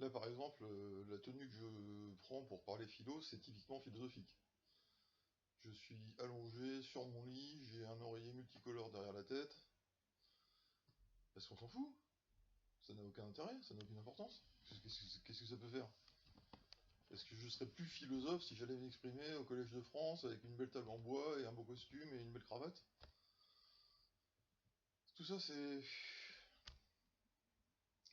Là, par exemple, la tenue que je prends pour parler philo, c'est typiquement philosophique. Je suis allongé sur mon lit, j'ai un oreiller multicolore derrière la tête. Parce qu'on s'en fout. Ça n'a aucun intérêt, ça n'a aucune importance. Qu'est-ce que ça peut faire? Est-ce que je serais plus philosophe si j'allais m'exprimer au Collège de France avec une belle table en bois et un beau costume et une belle cravate? Tout ça, c'est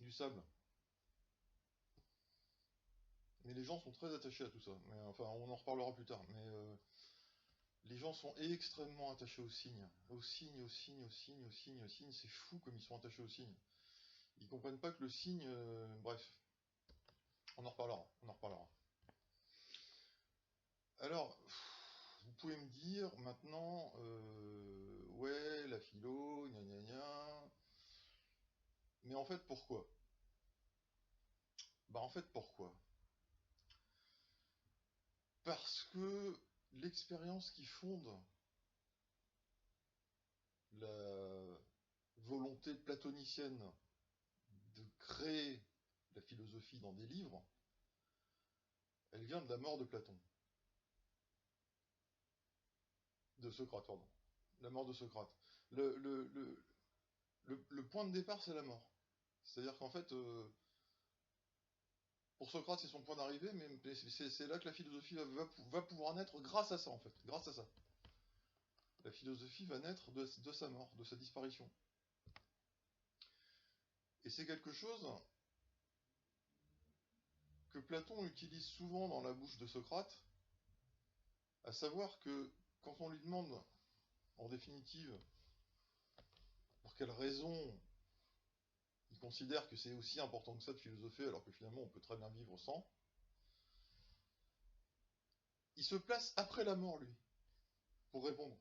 du sable. Mais les gens sont très attachés à tout ça. Mais enfin, on en reparlera plus tard. Mais les gens sont extrêmement attachés aux signes. Aux signes, aux signes, aux signes, aux signes, aux signes. C'est fou comme ils sont attachés aux signes. Ils comprennent pas que le signe... bref, on en reparlera. On en reparlera. Alors, vous pouvez me dire maintenant, ouais, la philo, gna gna gna. Mais en fait, pourquoi? Bah en fait, pourquoi? Parce que l'expérience qui fonde la volonté platonicienne de créer la philosophie dans des livres, elle vient de la mort de Platon. De Socrate, pardon. La mort de Socrate. Le point de départ, c'est la mort. C'est-à-dire qu'en fait, pour Socrate, c'est son point d'arrivée, mais c'est là que la philosophie va pouvoir naître grâce à ça, en fait. Grâce à ça. La philosophie va naître de sa mort, de sa disparition. Et c'est quelque chose que Platon utilise souvent dans la bouche de Socrate, à savoir que quand on lui demande, en définitive, pour quelle raison il considère que c'est aussi important que ça de philosopher, alors que finalement on peut très bien vivre sans, il se place après la mort, lui, pour répondre.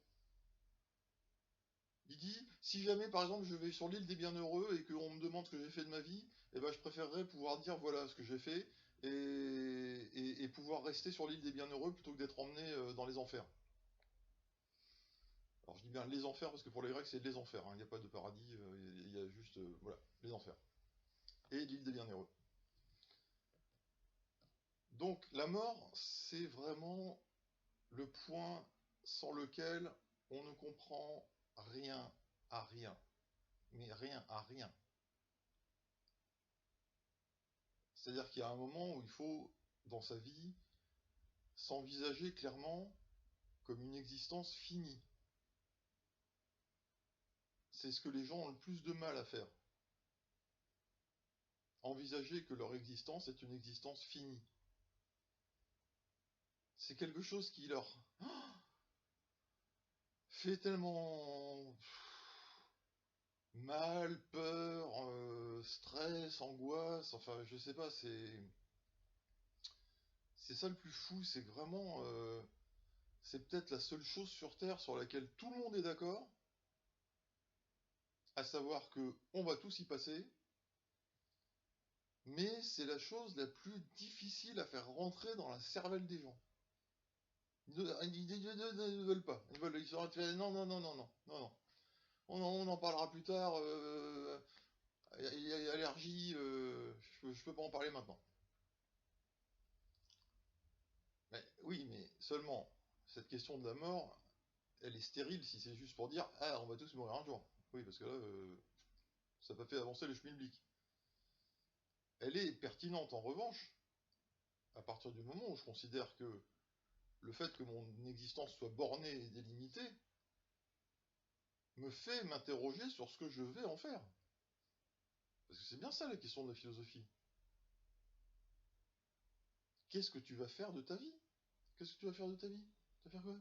Il dit, si jamais par exemple je vais sur l'île des bienheureux et qu'on me demande ce que j'ai fait de ma vie, eh ben, je préférerais pouvoir dire voilà ce que j'ai fait et pouvoir rester sur l'île des bienheureux plutôt que d'être emmené dans les enfers. Alors je dis bien les enfers parce que pour les Grecs c'est les enfers, hein. Il n'y a pas de paradis, il y a juste voilà, les enfers. Et l'île des bienheureux. Donc la mort, c'est vraiment le point sans lequel on ne comprend rien à rien. Mais rien à rien. C'est-à-dire qu'il y a un moment où il faut, dans sa vie, s'envisager clairement comme une existence finie. C'est ce que les gens ont le plus de mal à faire. Envisager que leur existence est une existence finie. C'est quelque chose qui leur fait tellement mal, peur, stress, angoisse, enfin je sais pas, c'est ça le plus fou, c'est que vraiment c'est peut-être la seule chose sur Terre sur laquelle tout le monde est d'accord, à savoir que on va tous y passer, mais c'est la chose la plus difficile à faire rentrer dans la cervelle des gens. Ils ne veulent pas. Ils sont non, non, non, non, non, non, non. On en parlera plus tard. Il y a allergie, je peux pas en parler maintenant. Mais oui, mais seulement, cette question de la mort, elle est stérile si c'est juste pour dire ah, on va tous mourir un jour. Oui, parce que là, ça n'a pas fait avancer le schmilblick. Elle est pertinente en revanche, à partir du moment où je considère que le fait que mon existence soit bornée et délimitée me fait m'interroger sur ce que je vais en faire. Parce que c'est bien ça la question de la philosophie. Qu'est-ce que tu vas faire de ta vie? Qu'est-ce que tu vas faire de ta vie? Tu vas faire quoi?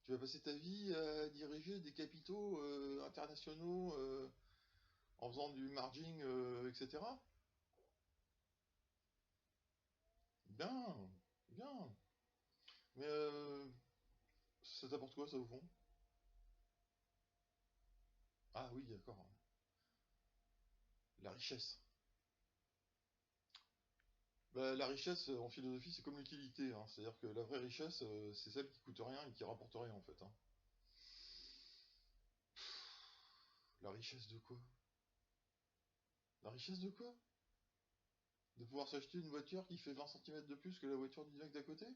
Tu vas passer ta vie à diriger des capitaux internationaux en faisant du margin, etc. Bien, bien. Mais ça t'apporte quoi ça au fond? Ah oui, d'accord. La richesse. Bah, la richesse en philosophie, c'est comme l'utilité, hein. C'est-à-dire que la vraie richesse, c'est celle qui coûte rien et qui rapporte rien en fait, hein. La richesse de quoi? La richesse de quoi? De pouvoir s'acheter une voiture qui fait 20 cm de plus que la voiture du mec d'à côté?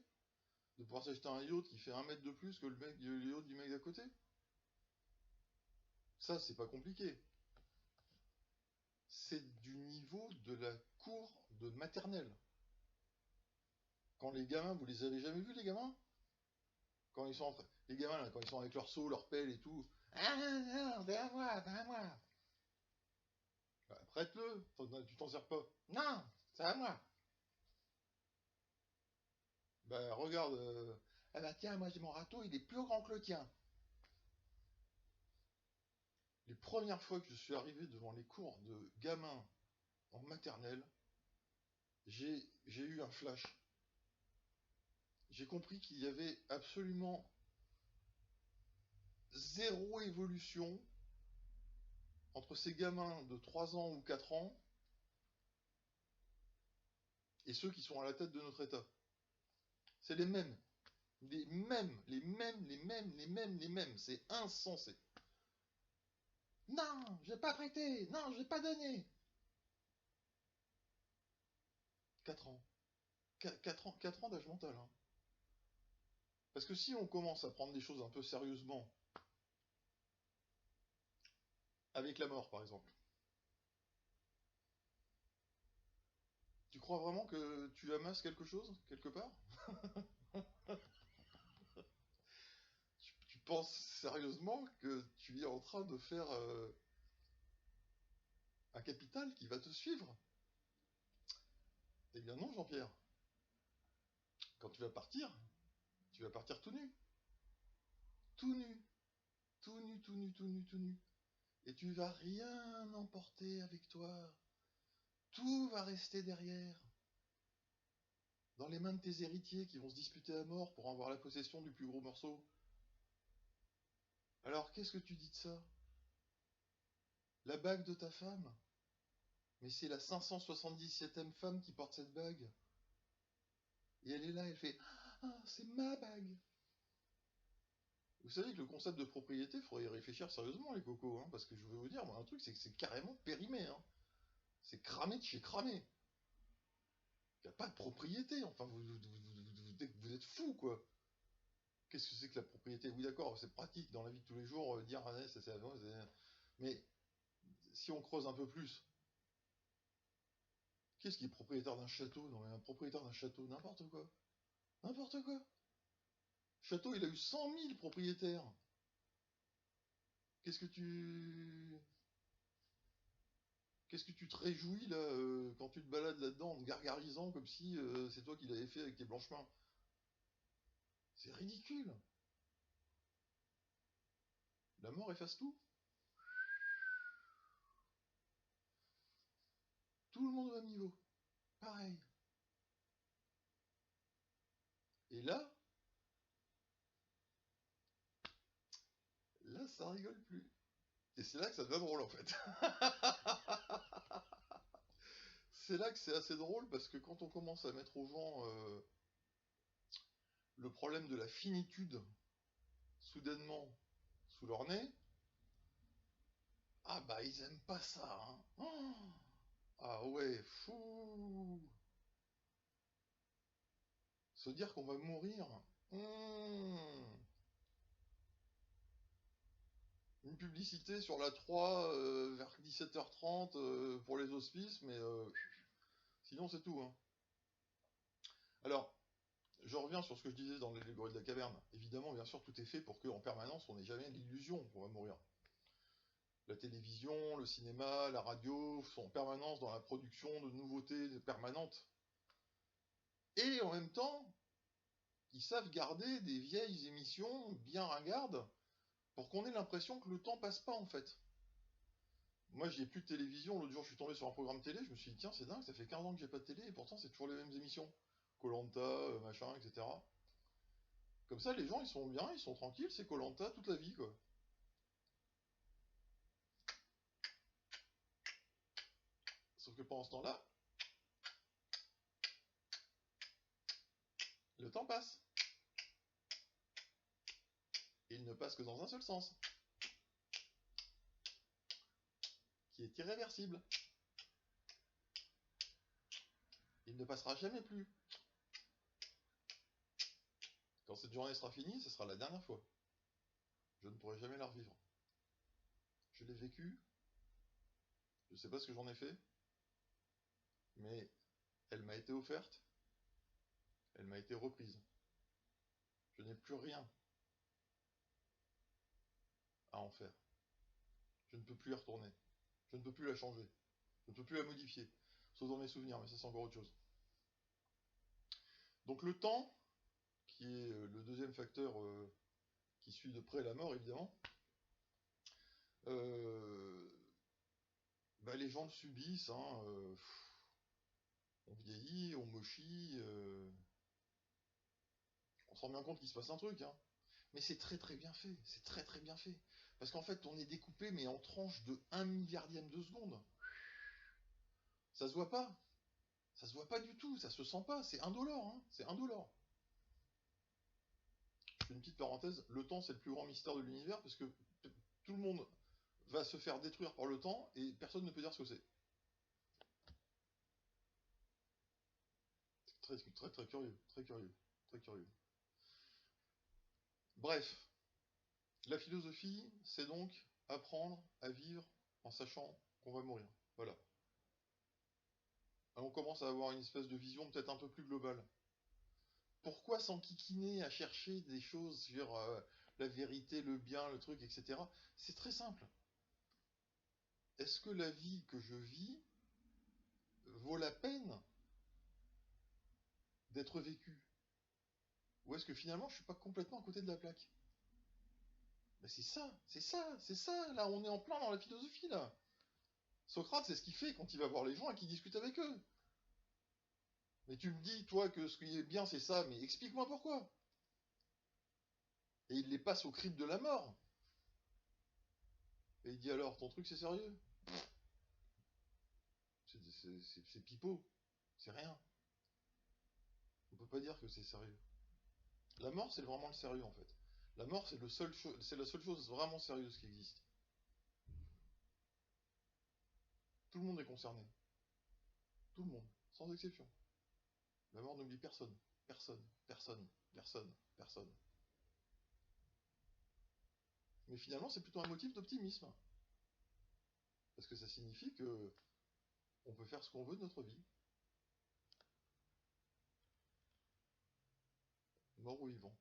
De pouvoir s'acheter un yacht qui fait 1 mètre de plus que le yacht du mec d'à côté? Ça, c'est pas compliqué. C'est du niveau de la cour de maternelle. Quand les gamins, vous les avez jamais vus, les gamins? Quand ils sont les gamins, là, quand ils sont avec leur seau, leur pelle et tout. Ah non, c'est à moi, c'est à moi. Bah, prête-le, tu t'en sers pas. Non, c'est à moi. Bah, regarde. Ah bah tiens, moi j'ai mon râteau, il est plus grand que le tien. Les premières fois que je suis arrivé devant les cours de gamins en maternelle, j'ai eu un flash. J'ai compris qu'il y avait absolument zéro évolution entre ces gamins de 3 ans ou 4 ans et ceux qui sont à la tête de notre État. C'est les mêmes. Les mêmes, les mêmes, les mêmes, les mêmes, les mêmes. C'est insensé. Non, j'ai pas prêté. Non, j'ai pas donné. 4 ans. 4 ans, 4 ans d'âge mental. Hein. Parce que si on commence à prendre des choses un peu sérieusement, avec la mort par exemple, tu crois vraiment que tu amasses quelque chose, quelque part? Tu penses sérieusement que tu es en train de faire un capital qui va te suivre? Eh bien non, Jean-Pierre. Quand tu vas partir tout nu. Tout nu. Tout nu, tout nu, tout nu, tout nu. Et tu vas rien emporter avec toi. Tout va rester derrière. Dans les mains de tes héritiers qui vont se disputer à mort pour avoir la possession du plus gros morceau. Alors qu'est-ce que tu dis de ça? La bague de ta femme? Mais c'est la 577e femme qui porte cette bague. Et elle est là, elle fait ah, c'est ma bague. Vous savez que le concept de propriété, il faudrait y réfléchir sérieusement, les cocos, hein, parce que je vais vous dire, moi, un truc, c'est que c'est carrément périmé. Hein. C'est cramé de chez cramé. Il n'y a pas de propriété. Enfin, vous êtes fous, quoi. Qu'est-ce que c'est que la propriété? Oui, d'accord, c'est pratique dans la vie de tous les jours, dire, ah, ça c'est avant, mais si on creuse un peu plus, qu'est-ce qui est propriétaire d'un château? Non, mais un propriétaire d'un château, n'importe quoi. N'importe quoi. Château, il a eu 100 000 propriétaires. Qu'est-ce que tu. Qu'est-ce que tu te réjouis là quand tu te balades là-dedans en te gargarisant comme si c'est toi qui l'avais fait avec tes blanchemins? C'est ridicule. La mort efface tout. Tout le monde au même niveau. Pareil. Et là, ça rigole plus. Et c'est là que ça devient drôle en fait. C'est là que c'est assez drôle parce que quand on commence à mettre aux gens le problème de la finitude soudainement sous leur nez, ah bah ils aiment pas ça. Hein. Oh, ah ouais, fou. Se dire qu'on va mourir. Hmm. Une publicité sur la 3 vers 17h30 pour les hospices, mais sinon c'est tout. Hein. Alors, je reviens sur ce que je disais dans l'allégorie de la caverne. Évidemment, bien sûr, tout est fait pour qu'en permanence, on n'ait jamais l'illusion qu'on va mourir. La télévision, le cinéma, la radio sont en permanence dans la production de nouveautés permanentes. Et en même temps, ils savent garder des vieilles émissions bien ringardes pour qu'on ait l'impression que le temps passe pas en fait. Moi, j'ai plus de télévision. L'autre jour, je suis tombé sur un programme télé. Je me suis dit, tiens, c'est dingue, ça fait 15 ans que j'ai pas de télé et pourtant, c'est toujours les mêmes émissions. Koh machin, etc. Comme ça, les gens, ils sont bien, ils sont tranquilles, c'est Koh toute la vie, quoi. Sauf que pendant ce temps-là, le temps passe. Et il ne passe que dans un seul sens, qui est irréversible. Il ne passera jamais plus. Quand cette journée sera finie, ce sera la dernière fois. Je ne pourrai jamais la revivre. Je l'ai vécue, je ne sais pas ce que j'en ai fait, mais elle m'a été offerte, elle m'a été reprise. Je n'ai plus rien à en faire. Je ne peux plus y retourner. Je ne peux plus la changer. Je ne peux plus la modifier. Sauf dans mes souvenirs, mais ça c'est encore autre chose. Donc le temps, qui est le deuxième facteur qui suit de près la mort évidemment, euh, bah, les gens le subissent, hein, on vieillit, on mochit, on se rend bien compte qu'il se passe un truc, hein. Mais c'est très très bien fait, c'est très très bien fait. Parce qu'en fait, on est découpé, mais en tranches de 1 milliardième de seconde. Ça se voit pas, ça se voit pas du tout, ça se sent pas, c'est indolore, hein, c'est indolore. Je fais une petite parenthèse, le temps c'est le plus grand mystère de l'univers, parce que tout le monde va se faire détruire par le temps, et personne ne peut dire ce que c'est. Très très très curieux, très curieux, très curieux. Bref, la philosophie, c'est donc apprendre à vivre en sachant qu'on va mourir. Voilà. On commence à avoir une espèce de vision peut-être un peu plus globale. Pourquoi s'enquiquiner à chercher des choses sur la vérité, le bien, le truc, etc. C'est très simple. Est-ce que la vie que je vis vaut la peine d'être vécue? Ou est-ce que finalement je suis pas complètement à côté de la plaque? Mais c'est ça, c'est ça, c'est ça, là on est en plein dans la philosophie là. Socrate, c'est ce qu'il fait quand il va voir les gens et qu'il discute avec eux. Mais tu me dis, toi, que ce qui est bien c'est ça, mais explique-moi pourquoi. Et il les passe au crible de la mort. Et il dit alors, ton truc c'est sérieux? C'est pipeau, c'est rien. On peut pas dire que c'est sérieux. La mort, c'est vraiment le sérieux en fait. La mort, c'est la seule chose vraiment sérieuse qui existe. Tout le monde est concerné. Tout le monde, sans exception. La mort n'oublie personne. Personne, personne, personne, personne. Mais finalement, c'est plutôt un motif d'optimisme. Parce que ça signifie que on peut faire ce qu'on veut de notre vie. Mort ou vivant.